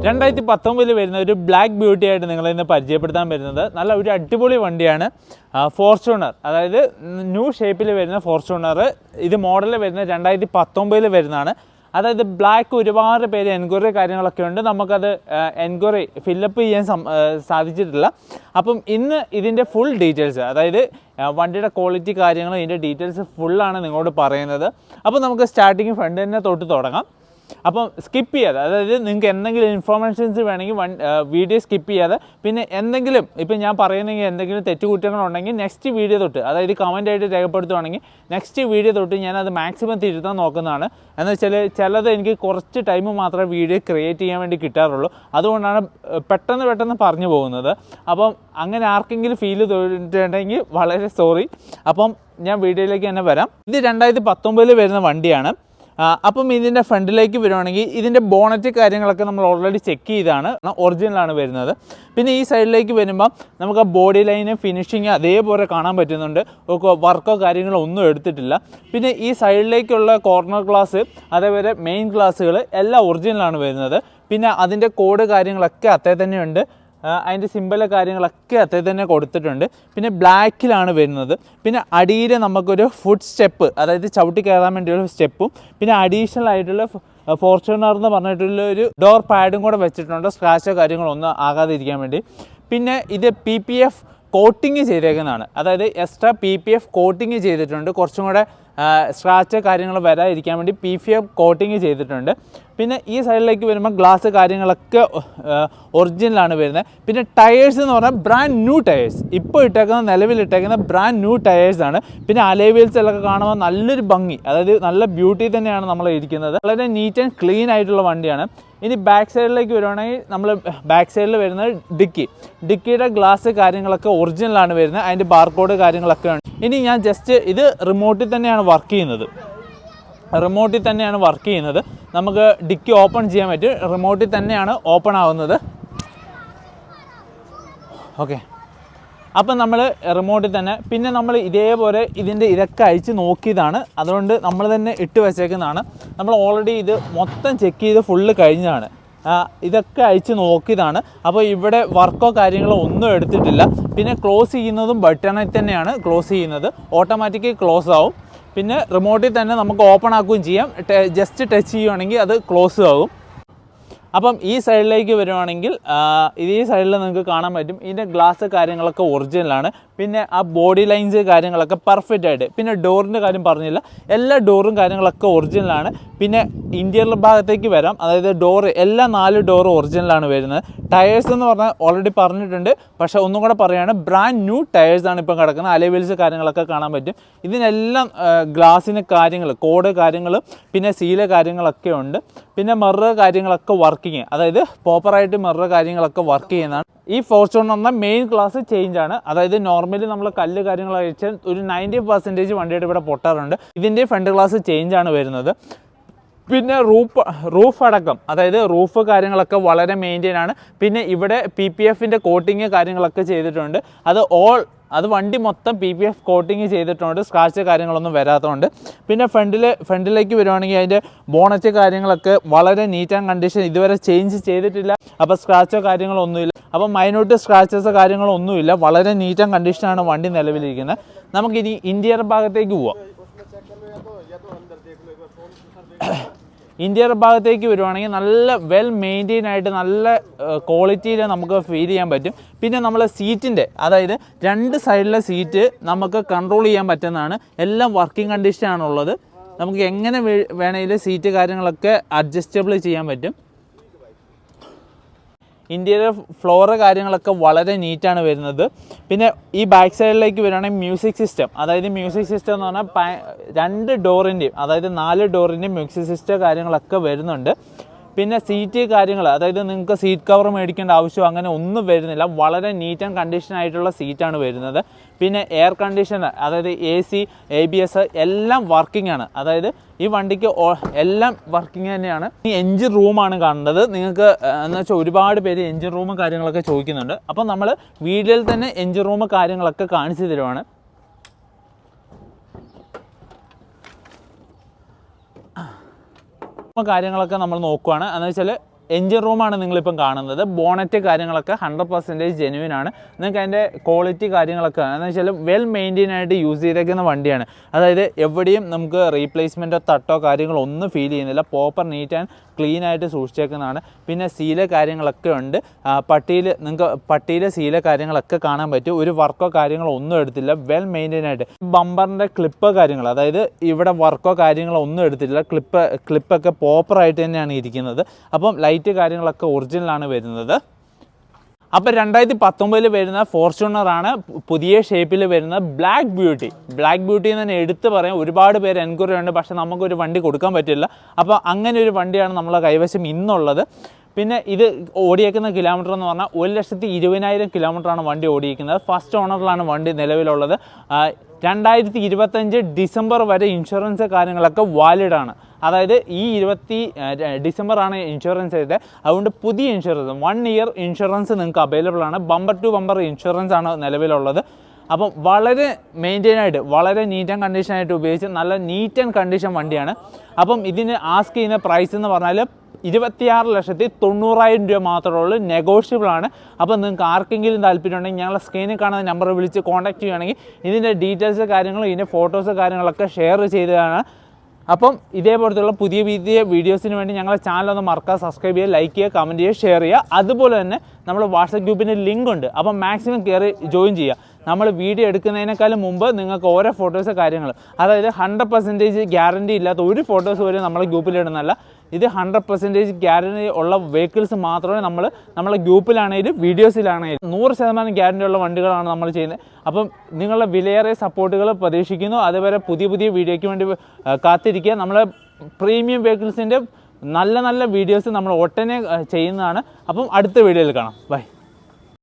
2019 വരുന്ന ഒരു black beauty ആയിട്ട് നിങ്ങളെ ഇന്ന് പരിചയപ്പെടുത്താൻ വരുന്നത് നല്ല ഒരു അടിപൊളി വണ്ടിയാണ്. ഫോർച്യൂണർ, അതായത് ന്യൂ ഷേപ്പിൽ വരുന്ന ഫോർച്യൂണർ. ഇത് മോഡൽ വരുന്നത് 2019 വരുന്നതാണ്. അതായത് ബ്ലാക്ക് ഒരുപാട് പേര് എൻക്വയറി കാര്യങ്ങളൊക്കെ ഉണ്ട്, നമുക്കത് എൻക്വയറി ഫില്ലപ്പ് ചെയ്യാൻ സാധിച്ചിട്ടില്ല. അപ്പം ഇന്ന് ഇതിൻ്റെ ഫുൾ ഡീറ്റെയിൽസ്, അതായത് വണ്ടിയുടെ ക്വാളിറ്റി കാര്യങ്ങൾ, ഇതിൻ്റെ ഡീറ്റെയിൽസ് ഫുള്ളാണ് നിങ്ങളോട് പറയുന്നത്. അപ്പോൾ നമുക്ക് സ്റ്റാർട്ടിങ് ഫ്രണ്ട് തന്നെ തൊട്ട് തുടങ്ങാം. അപ്പം സ്കിപ്പ് ചെയ്യാതെ, അതായത് നിങ്ങൾക്ക് എന്തെങ്കിലും ഇൻഫോർമേഷൻസ് വേണമെങ്കിൽ വീഡിയോ സ്കിപ്പ് ചെയ്യാതെ, പിന്നെ എന്തെങ്കിലും ഇപ്പം ഞാൻ പറയുന്നെങ്കിൽ എന്തെങ്കിലും തെറ്റുകുറ്റങ്ങളുണ്ടെങ്കിൽ നെക്സ്റ്റ് വീഡിയോ തൊട്ട്, അതായത് കമൻറ്റായിട്ട് രേഖപ്പെടുത്തുവാണെങ്കിൽ നെക്സ്റ്റ് വീഡിയോ തൊട്ട് ഞാനത് മാക്സിമം തിരുത്താൻ നോക്കുന്നതാണ്. എന്ന് വെച്ചാൽ ചിലത് എനിക്ക് കുറച്ച് ടൈം മാത്രമേ വീഡിയോ ക്രിയേറ്റ് ചെയ്യാൻ വേണ്ടി കിട്ടാറുള്ളൂ, അതുകൊണ്ടാണ് പെട്ടെന്ന് പറഞ്ഞു പോകുന്നത്. അപ്പം അങ്ങനെ ആർക്കെങ്കിലും ഫീൽ തോന്നിയിട്ടുണ്ടെങ്കിൽ വളരെ സോറി. അപ്പം ഞാൻ വീഡിയോയിലേക്ക് തന്നെ വരാം. ഇത് 2019 വരുന്ന വണ്ടിയാണ്. അപ്പം ഇതിൻ്റെ ഫ്രണ്ടിലേക്ക് വരുവാണെങ്കിൽ ഇതിൻ്റെ ബോണറ്റ് കാര്യങ്ങളൊക്കെ നമ്മൾ ഓൾറെഡി ചെക്ക് ചെയ്താണ്, ഒറിജിനലാണ് വരുന്നത്. പിന്നെ ഈ സൈഡിലേക്ക് വരുമ്പം നമുക്ക് ആ ബോഡി ലൈന് ഫിനിഷിങ് അതേപോലെ കാണാൻ പറ്റുന്നുണ്ട്, വർക്കോ കാര്യങ്ങളോ ഒന്നും എടുത്തിട്ടില്ല. പിന്നെ ഈ സൈഡിലേക്കുള്ള കോർണർ ഗ്ലാസ്, അതേപോലെ മെയിൻ ഗ്ലാസ്സുകൾ എല്ലാം ഒറിജിനലാണ് വരുന്നത്. പിന്നെ അതിൻ്റെ കോഡ് കാര്യങ്ങളൊക്കെ അത്തേ തന്നെയുണ്ട്, അതിൻ്റെ സിമ്പിള് കാര്യങ്ങളൊക്കെ അത്തേ തന്നെ കൊടുത്തിട്ടുണ്ട്. പിന്നെ ബ്ലാക്കിലാണ് വരുന്നത്. പിന്നെ അടിയിൽ നമുക്കൊരു ഫുഡ് സ്റ്റെപ്പ്, അതായത് ചവിട്ടി കയറാൻ വേണ്ടിയുള്ള സ്റ്റെപ്പും, പിന്നെ അഡീഷണൽ ആയിട്ടുള്ള ഫോർച്യൂണർ എന്ന് പറഞ്ഞിട്ടുള്ള ഒരു ഡോർ പാഡും കൂടെ വെച്ചിട്ടുണ്ട്, സ്ക്രാച്ചോ കാര്യങ്ങളോ ഒന്നും ആകാതിരിക്കാൻ വേണ്ടി. പിന്നെ ഇത് PPF കോട്ടിങ് ചെയ്തേക്കുന്നതാണ്, അതായത് എക്സ്ട്രാ PPF കോട്ടിങ് ചെയ്തിട്ടുണ്ട്, കുറച്ചും കൂടെ സ്ക്രാച്ച് കാര്യങ്ങൾ വരാതിരിക്കാൻ വേണ്ടി PPF കോട്ടിങ് ചെയ്തിട്ടുണ്ട്. പിന്നെ ഈ സൈഡിലേക്ക് വരുമ്പോൾ ഗ്ലാസ് കാര്യങ്ങളൊക്കെ ഒറിജിനലാണ് വരുന്നത്. പിന്നെ ടയേഴ്സ് എന്ന് പറഞ്ഞാൽ ബ്രാൻഡ് ന്യൂ ടയേഴ്സ്, ഇപ്പോൾ നിലവിലിട്ടേക്കുന്ന ബ്രാൻഡ് ന്യൂ ടയേഴ്സാണ്. പിന്നെ അലോയ് വീൽസിലൊക്കെ കാണുമ്പോൾ നല്ലൊരു ഭംഗി, അതായത് നല്ല ബ്യൂട്ടി തന്നെയാണ് നമ്മൾ ഇരിക്കുന്നത്. വളരെ നീറ്റ് ആൻഡ് ക്ലീൻ ആയിട്ടുള്ള വണ്ടിയാണ്. ഇനി ബാക്ക് സൈഡിലേക്ക് വരുവാണെങ്കിൽ നമ്മൾ ബാക്ക് സൈഡിൽ വരുന്നത് ഡിക്കിയുടെ ഗ്ലാസ് കാര്യങ്ങളൊക്കെ ഒറിജിനലാണ് വരുന്നത്, അതിൻ്റെ ബാർകോഡ് കാര്യങ്ങളൊക്കെ ഉണ്ട്. ഇനി ഞാൻ ജസ്റ്റ് ഇത് റിമോട്ടിൽ തന്നെയാണ് വർക്ക് ചെയ്യുന്നത്. നമുക്ക് ഡിക്കി ഓപ്പൺ ചെയ്യാൻ പറ്റും, റിമോട്ടിൽ തന്നെയാണ് ഓപ്പൺ ആവുന്നത്. ഓക്കെ, അപ്പം നമ്മൾ റിമോട്ടിൽ തന്നെ, പിന്നെ നമ്മൾ ഇതേപോലെ ഇതൊക്കെ അഴിച്ച് നോക്കിയതാണ്, അതുകൊണ്ട് നമ്മൾ തന്നെ ഇട്ട് വെച്ചേക്കുന്നതാണ്. നമ്മൾ ഓൾറെഡി ഇത് മൊത്തം ചെക്ക് ചെയ്ത് ഫുള്ള് കഴിഞ്ഞതാണ്, ഇതൊക്കെ അഴിച്ച് നോക്കിയതാണ്. അപ്പോൾ ഇവിടെ വർക്കോ കാര്യങ്ങളോ ഒന്നും എടുത്തിട്ടില്ല. പിന്നെ ക്ലോസ് ചെയ്യുന്നതും ബട്ടണിൽ തന്നെയാണ് ക്ലോസ് ചെയ്യുന്നത്, ഓട്ടോമാറ്റിക്കലി ക്ലോസ് ആവും. പിന്നെ റിമോട്ടിൽ തന്നെ നമുക്ക് ഓപ്പൺ ആക്കുകയും ചെയ്യാം, ജസ്റ്റ് ടച്ച് ചെയ്യുവാണെങ്കിൽ അത് ക്ലോസ് ആകും. അപ്പം ഈ സൈഡിലേക്ക് വരുവാണെങ്കിൽ ഈ സൈഡിൽ നിങ്ങൾക്ക് കാണാൻ പറ്റും ഇതിൻ്റെ ഗ്ലാസ് കാര്യങ്ങളൊക്കെ ഒറിജിനലാണ്. പിന്നെ ആ ബോഡി ലൈൻസ് കാര്യങ്ങളൊക്കെ പെർഫെക്റ്റ് ആയിട്ട്. പിന്നെ ഡോറിൻ്റെ കാര്യം പറഞ്ഞില്ല, എല്ലാ ഡോറും കാര്യങ്ങളൊക്കെ ഒറിജിനലാണ്. പിന്നെ ഇൻറ്റീരിയർ ഭാഗത്തേക്ക് വരാം, അതായത് എല്ലാ 4 ഡോറും ഒറിജിനലാണ് വരുന്നത്. ടയേഴ്സ് എന്ന് പറഞ്ഞാൽ ഓൾറെഡി പറഞ്ഞിട്ടുണ്ട്, പക്ഷേ ഒന്നും കൂടെ പറയുകയാണ്, ബ്രാൻഡ് ന്യൂ ടയേഴ്സാണ് ഇപ്പം കിടക്കുന്നത്. അലോയ് വീൽസ് കാര്യങ്ങളൊക്കെ കാണാൻ പറ്റും. ഇതിനെല്ലാം ഗ്ലാസ്സിന് കാര്യങ്ങൾ, കോഡ് കാര്യങ്ങൾ, പിന്നെ സീല് കാര്യങ്ങളൊക്കെ ഉണ്ട്. പിന്നെ മിറർ കാര്യങ്ങളൊക്കെ വർക്കിങ്, അതായത് പ്രോപ്പറായിട്ട് മിറർ കാര്യങ്ങളൊക്കെ വർക്ക് ചെയ്യുന്നതാണ്. ഈ ഫോർച്യൂണറിൻ്റെ മെയിൻ ഗ്ലാസ് ചേഞ്ച് ആണ്, അതായത് നോർമലി നമ്മൾ കല്ല് കാര്യങ്ങൾ അഴിച്ചാൽ ഒരു 90% വണ്ടിയുടെ ഇവിടെ പൊട്ടാറുണ്ട്. ഇതിൻ്റെ ഫ്രണ്ട് ഗ്ലാസ് ചേഞ്ച് ആണ് വരുന്നത്. പിന്നെ റൂഫ് അടക്കം, അതായത് റൂഫ് കാര്യങ്ങളൊക്കെ വളരെ മെയിൻറ്റെയിൻ ആണ്. പിന്നെ ഇവിടെ PPFൻ്റെ കോട്ടിങ് കാര്യങ്ങളൊക്കെ ചെയ്തിട്ടുണ്ട്, അത് വണ്ടി മൊത്തം PPF കോട്ടിങ് ചെയ്തിട്ടുണ്ട്, സ്ക്രാച്ച് കാര്യങ്ങളൊന്നും വരാത്തതുകൊണ്ട്. പിന്നെ ഫ്രണ്ടിലേക്ക് വരുവാണെങ്കിൽ അതിൻ്റെ ബോണറ്റ് കാര്യങ്ങളൊക്കെ വളരെ നീറ്റ് ആൻഡ് കണ്ടീഷൻ, ഇതുവരെ ചേഞ്ച് ചെയ്തിട്ടില്ല. അപ്പോൾ സ്ക്രാച്ചോ കാര്യങ്ങളോ ഒന്നുമില്ല, അപ്പം മൈന്യൂട്ട് സ്ക്രാച്ചസ് കാര്യങ്ങളോ ഒന്നുമില്ല, വളരെ നീറ്റ് ആൻഡ് കണ്ടീഷനാണ് വണ്ടി നിലവിലിരിക്കുന്നത്. നമുക്കിനി ഇൻറ്റീരിയർ ഭാഗത്തേക്ക് പോവാം. ഇൻറ്റീരിയർ ഭാഗത്തേക്ക് വരുവാണെങ്കിൽ നല്ല വെൽ മെയിൻറ്റെയിൻ ആയിട്ട് നല്ല ക്വാളിറ്റിയിൽ നമുക്ക് ഫീൽ ചെയ്യാൻ പറ്റും. പിന്നെ നമ്മൾ സീറ്റിൻ്റെ, അതായത് 2 സൈഡിലെ സീറ്റ് നമുക്ക് കൺട്രോൾ ചെയ്യാൻ പറ്റുന്നതാണ്, എല്ലാം വർക്കിംഗ് കണ്ടീഷനാണുള്ളത്. നമുക്ക് എങ്ങനെ വേണമെങ്കിലും സീറ്റ് കാര്യങ്ങളൊക്കെ അഡ്ജസ്റ്റബിൾ ചെയ്യാൻ പറ്റും. ഇൻറ്റീരിയർ ഫ്ലോറ് കാര്യങ്ങളൊക്കെ വളരെ നീറ്റാണ് വരുന്നത്. പിന്നെ ഈ ബാക്ക് സൈഡിലേക്ക് വരുവാണെങ്കിൽ മ്യൂസിക് സിസ്റ്റം, അതായത് മ്യൂസിക് സിസ്റ്റം എന്ന് പറഞ്ഞാൽ 2 ഡോറിൻ്റെയും, അതായത് 4 ഡോറിൻ്റെയും മ്യൂസിക് സിസ്റ്റം കാര്യങ്ങളൊക്കെ വരുന്നുണ്ട്. പിന്നെ സീറ്റ് കാര്യങ്ങൾ, അതായത് നിങ്ങൾക്ക് സീറ്റ് കവർ മേടിക്കേണ്ട ആവശ്യം അങ്ങനെ ഒന്നും വരുന്നില്ല, വളരെ നീറ്റ് ആൻഡ് കണ്ടീഷൻ ആയിട്ടുള്ള സീറ്റാണ് വരുന്നത്. പിന്നെ എയർ കണ്ടീഷണർ, അതായത് AC, ABS എല്ലാം വർക്കിംഗ് ആണ്, അതായത് ഈ വണ്ടിക്ക് എല്ലാം വർക്കിംഗ് തന്നെയാണ്. ഈ എൻജിൻ റൂമാണ് കാണേണ്ടത് നിങ്ങൾക്ക്, എന്ന് വെച്ചാൽ ഒരുപാട് പേര് എൻജിൻ റൂമും കാര്യങ്ങളൊക്കെ ചോദിക്കുന്നുണ്ട്. അപ്പം നമ്മൾ വീഡിയോയിൽ തന്നെ എൻജിൻ റൂം കാര്യങ്ങളൊക്കെ കാണിച്ചു തരുവാണ്. കാര്യങ്ങളൊക്കെ നമ്മൾ നോക്കുകയാണ് എന്ന് വെച്ചാൽ എഞ്ചിൻ റൂമാണ് നിങ്ങളിപ്പം കാണുന്നത്. ബോണറ്റ് കാര്യങ്ങളൊക്കെ 100% ജെന്യുവിൻ ആണ്. നിങ്ങൾക്ക് അതിൻ്റെ ക്വാളിറ്റി കാര്യങ്ങളൊക്കെ എന്ന് വെച്ചാൽ വെൽ മെയിൻറ്റെയിൻ ആയിട്ട് യൂസ് ചെയ്തേക്കുന്ന വണ്ടിയാണ്. അതായത് എവിടെയും നമുക്ക് റീപ്ലേസ്മെൻറ്റോ തട്ടോ കാര്യങ്ങളോ ഒന്നും ഫീൽ ചെയ്യുന്നില്ല. പ്രോപ്പർ നീറ്റ് ആൻഡ് ക്ലീൻ ആയിട്ട് സൂക്ഷിച്ചേക്കുന്നതാണ്. പിന്നെ സീല കാര്യങ്ങളൊക്കെ ഉണ്ട്. നിങ്ങൾക്ക് പട്ടിയിലെ സീല കാര്യങ്ങളൊക്കെ കാണാൻ പറ്റും. ഒരു വർക്കോ കാര്യങ്ങളോ ഒന്നും എടുത്തില്ല. വെൽ മെയിൻറ്റെയിൻ ആയിട്ട് ബമ്പറിൻ്റെ ക്ലിപ്പ് കാര്യങ്ങൾ, അതായത് ഇവിടെ വർക്കോ കാര്യങ്ങളോ ഒന്നും എടുത്തില്ല. ക്ലിപ്പൊക്കെ പ്രോപ്പറായിട്ട് തന്നെയാണ് ഇരിക്കുന്നത്. അപ്പം ലൈറ്റ് കാര്യങ്ങളൊക്കെ ഒറിജിനലാണ് വരുന്നത്. അപ്പോൾ 2019 വരുന്ന ഫോർച്യൂണറാണ് പുതിയ ഷേപ്പിൽ വരുന്ന ബ്ലാക്ക് ബ്യൂട്ടി എന്ന് തന്നെ എടുത്ത് പറയാം. ഒരുപാട് പേര് എൻക്വയറി ഉണ്ട്, പക്ഷേ നമുക്കൊരു വണ്ടി കൊടുക്കാൻ പറ്റില്ല. അപ്പോൾ അങ്ങനെ ഒരു വണ്ടിയാണ് നമ്മളെ കൈവശം ഇന്നുള്ളത്. പിന്നെ ഇത് ഓടിയേക്കുന്ന കിലോമീറ്റർ എന്ന് പറഞ്ഞാൽ 1,20,000 കിലോമീറ്ററാണ് വണ്ടി ഓടിയിരിക്കുന്നത്. ഫസ്റ്റ് ഓണറിലാണ് വണ്ടി നിലവിലുള്ളത്. 2025 ഡിസംബർ വരെ ഇൻഷുറൻസ് കാര്യങ്ങളൊക്കെ വാലിഡാണ്. അതായത് ഈ ഡിസംബറാണ് ഇൻഷുറൻസ് ചെയ്തത്. അതുകൊണ്ട് പുതിയ ഇൻഷുറൻസ് 1 ഇയർ ഇൻഷുറൻസ് നിങ്ങൾക്ക് അവൈലബിൾ ആണ്. ബമ്പർ ടു ബമ്പർ ഇൻഷുറൻസ് ആണ് നിലവിലുള്ളത്. അപ്പം വളരെ മെയിൻറ്റെയിൻ ആയിട്ട് വളരെ നീറ്റ് ആൻഡ് കണ്ടീഷനായിട്ട് ഉപയോഗിച്ച് നല്ല നീറ്റ് ആൻഡ് കണ്ടീഷൻ വണ്ടിയാണ്. അപ്പം ഇതിന് ആസ്ക് ചെയ്യുന്ന പ്രൈസ് എന്ന് പറഞ്ഞാൽ 26,90,000 രൂപ മാത്രമേ ഉള്ളൂ. നെഗോഷ്യബിൾ ആണ്. അപ്പോൾ നിങ്ങൾക്ക് ആർക്കെങ്കിലും താല്പര്യം ഉണ്ടെങ്കിൽ ഞങ്ങളെ സ്ക്രീനിൽ കാണുന്ന നമ്പർ വിളിച്ച് കോൺടാക്ട് ചെയ്യുകയാണെങ്കിൽ ഇതിൻ്റെ ഡീറ്റെയിൽസ് കാര്യങ്ങളും ഇതിൻ്റെ ഫോട്ടോസ് കാര്യങ്ങളൊക്കെ ഷെയർ ചെയ്തതാണ്. അപ്പം ഇതേപോലത്തുള്ള പുതിയ വീഡിയോസിന് വേണ്ടി ഞങ്ങളെ ചാനൽ ഒന്ന് മറക്കാതെ സബ്സ്ക്രൈബ് ചെയ്യുക, ലൈക്ക് ചെയ്യുക, കമൻറ്റ് ചെയ്യുക, ഷെയർ ചെയ്യുക. അതുപോലെ തന്നെ നമ്മൾ വാട്സപ്പ് ഗ്രൂപ്പിൻ്റെ ലിങ്ക് ഉണ്ട്. അപ്പം മാക്സിമം കയറി ജോയിൻ ചെയ്യുക. നമ്മൾ വീഡിയോ എടുക്കുന്നതിനേക്കാളും മുമ്പ് നിങ്ങൾക്ക് ഓരോ ഫോട്ടോസ് കാര്യങ്ങൾ, അതായത് 100% ഗ്യാരണ്ടി ഇല്ലാത്ത ഒരു ഫോട്ടോസ് പോലും നമ്മളെ ഗ്രൂപ്പിലിടുന്നല്ല. ഇത് 100% ഗ്യാരണ്ടി ഉള്ള വെഹിക്കിൾസ് മാത്രമേ നമ്മളെ ഗ്രൂപ്പിലാണെങ്കിലും വീഡിയോസിലാണെങ്കിലും 100% ഗ്യാരണ്ടി ഉള്ള വണ്ടികളാണ് നമ്മൾ ചെയ്യുന്നത്. അപ്പം നിങ്ങളുടെ വിലയേറിയ സപ്പോർട്ടുകൾ പ്രതീക്ഷിക്കുന്നു. അതുവരെ പുതിയ വീഡിയോയ്ക്ക് വേണ്ടി കാത്തിരിക്കുക. നമ്മൾ പ്രീമിയം വെഹിക്കിൾസിൻ്റെ നല്ല വീഡിയോസ് നമ്മൾ ഒട്ടനെ ചെയ്യുന്നതാണ്. അപ്പം അടുത്ത വീഡിയോയിൽ കാണാം. ബൈ.